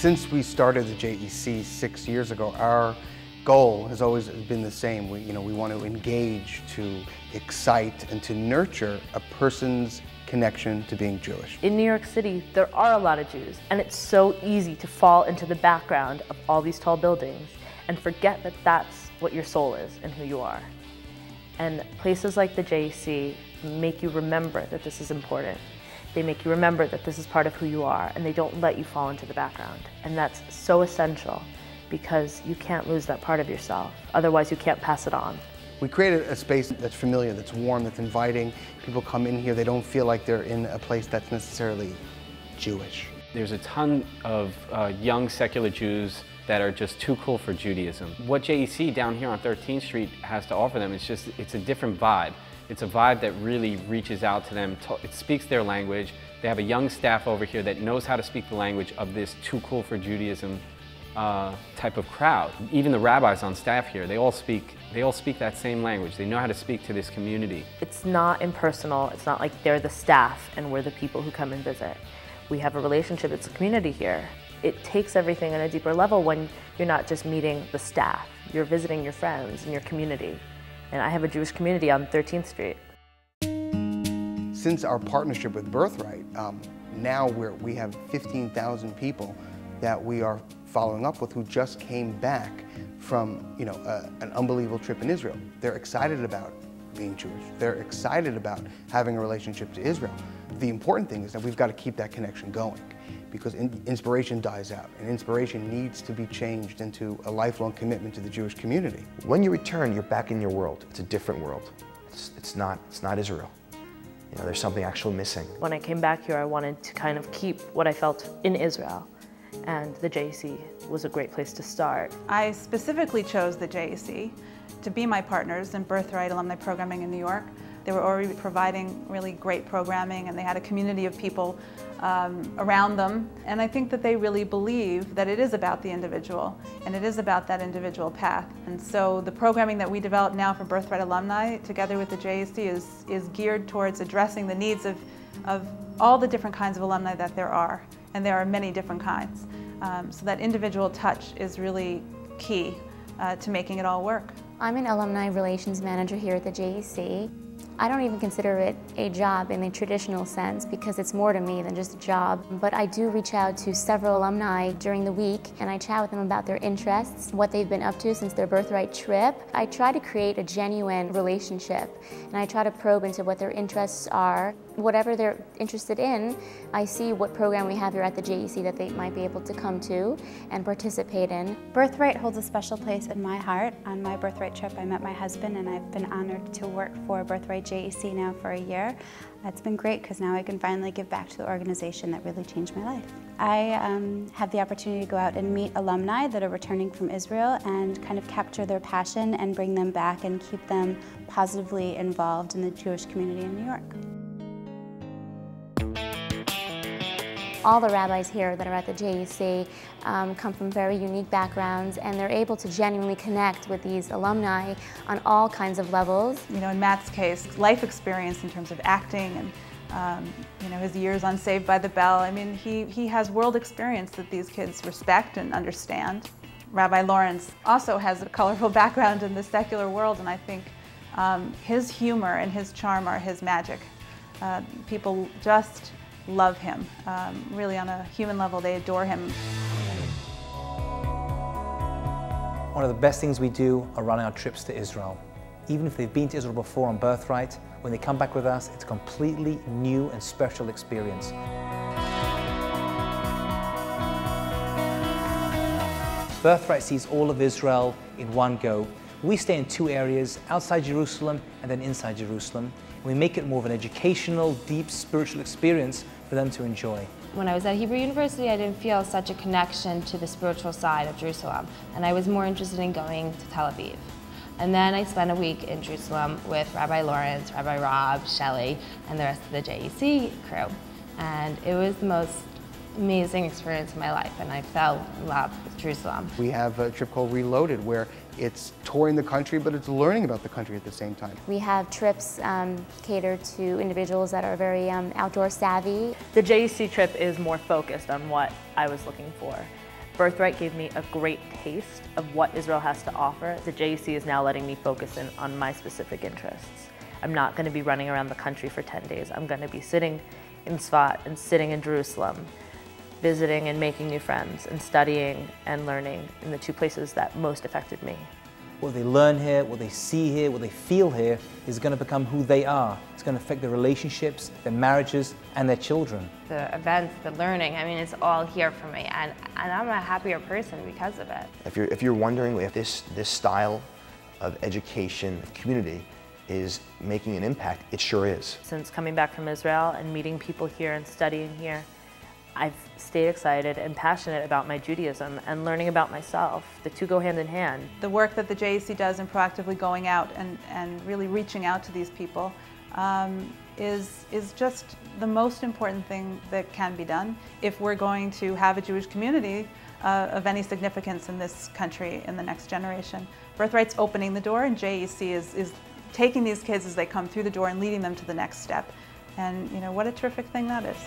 Since we started the JEC 6 years ago, our goal has always been the same. We want to engage, to excite, and to nurture a person's connection to being Jewish. In New York City, there are a lot of Jews, and it's so easy to fall into the background of all these tall buildings and forget that that's what your soul is and who you are. And places like the JEC make you remember that this is important. They make you remember that this is part of who you are, and they don't let you fall into the background. And that's so essential, because you can't lose that part of yourself. Otherwise, you can't pass it on. We created a space that's familiar, that's warm, that's inviting. People come in here, they don't feel like they're in a place that's necessarily Jewish. There's a ton of young secular Jews that are just too cool for Judaism. What JEC down here on 13th Street has to offer them is it's a different vibe. It's a vibe that really reaches out to them. It speaks their language. They have a young staff over here that knows how to speak the language of this too cool for Judaism type of crowd. Even the rabbis on staff here, they all speak that same language. They know how to speak to this community. It's not impersonal. It's not like they're the staff and we're the people who come and visit. We have a relationship. It's a community here. It takes everything on a deeper level when you're not just meeting the staff. You're visiting your friends and your community. And I have a Jewish community on 13th Street. Since our partnership with Birthright, now we have 15,000 people that we are following up with who just came back from an unbelievable trip in Israel. They're excited about being Jewish. They're excited about having a relationship to Israel. The important thing is that we've got to keep that connection going, because inspiration dies out, and inspiration needs to be changed into a lifelong commitment to the Jewish community. When you return, you're back in your world. It's a different world. It's not Israel. There's something actually missing. When I came back here, I wanted to kind of keep what I felt in Israel, and the JEC was a great place to start. I specifically chose the JEC to be my partners in Birthright Alumni Programming in New York. They were already providing really great programming, and they had a community of people around them. And I think that they really believe that it is about the individual, and it is about that individual path. And so the programming that we develop now for Birthright alumni, together with the JEC, is geared towards addressing the needs of all the different kinds of alumni that there are. And there are many different kinds. So that individual touch is really key to making it all work. I'm an alumni relations manager here at the JEC. I don't even consider it a job in the traditional sense, because it's more to me than just a job. But I do reach out to several alumni during the week, and I chat with them about their interests, what they've been up to since their Birthright trip. I try to create a genuine relationship, and I try to probe into what their interests are. Whatever they're interested in, I see what program we have here at the JEC that they might be able to come to and participate in. Birthright holds a special place in my heart. On my Birthright trip, I met my husband, and I've been honored to work for Birthright JEC now for a year. It's been great, because now I can finally give back to the organization that really changed my life. I have the opportunity to go out and meet alumni that are returning from Israel and kind of capture their passion and bring them back and keep them positively involved in the Jewish community in New York. All the rabbis here that are at the JEC come from very unique backgrounds, and they're able to genuinely connect with these alumni on all kinds of levels. In Matt's case, life experience in terms of acting and his years on Saved by the Bell. I mean, he has world experience that these kids respect and understand. Rabbi Lawrence also has a colorful background in the secular world, and I think his humor and his charm are his magic. People just love him. Really, on a human level, they adore him. One of the best things we do are running our trips to Israel. Even if they've been to Israel before on Birthright, when they come back with us, it's a completely new and special experience. Birthright sees all of Israel in one go. We stay in two areas, outside Jerusalem and then inside Jerusalem. We make it more of an educational, deep spiritual experience for them to enjoy. When I was at Hebrew University, I didn't feel such a connection to the spiritual side of Jerusalem, and I was more interested in going to Tel Aviv. And then I spent a week in Jerusalem with Rabbi Lawrence, Rabbi Rob, Shelley, and the rest of the JEC crew. And it was the most amazing experience of my life, and I fell in love with Jerusalem. We have a trip called Reloaded, where it's touring the country, but it's learning about the country at the same time. We have trips catered to individuals that are very outdoor savvy. The JEC trip is more focused on what I was looking for. Birthright gave me a great taste of what Israel has to offer. The JEC is now letting me focus in on my specific interests. I'm not going to be running around the country for 10 days. I'm going to be sitting in Tzfat and sitting in Jerusalem, visiting and making new friends, and studying and learning in the two places that most affected me. What they learn here, what they see here, what they feel here is going to become who they are. It's going to affect their relationships, their marriages, and their children. The events, the learning, I mean, it's all here for me, and I'm a happier person because of it. If you're wondering if this style of education, of community, is making an impact, it sure is. Since coming back from Israel and meeting people here and studying here, I've stayed excited and passionate about my Judaism and learning about myself. The two go hand in hand. The work that the JEC does in proactively going out and really reaching out to these people is just the most important thing that can be done if we're going to have a Jewish community of any significance in this country in the next generation. Birthright's opening the door, and JEC is taking these kids as they come through the door and leading them to the next step. And you know, what a terrific thing that is.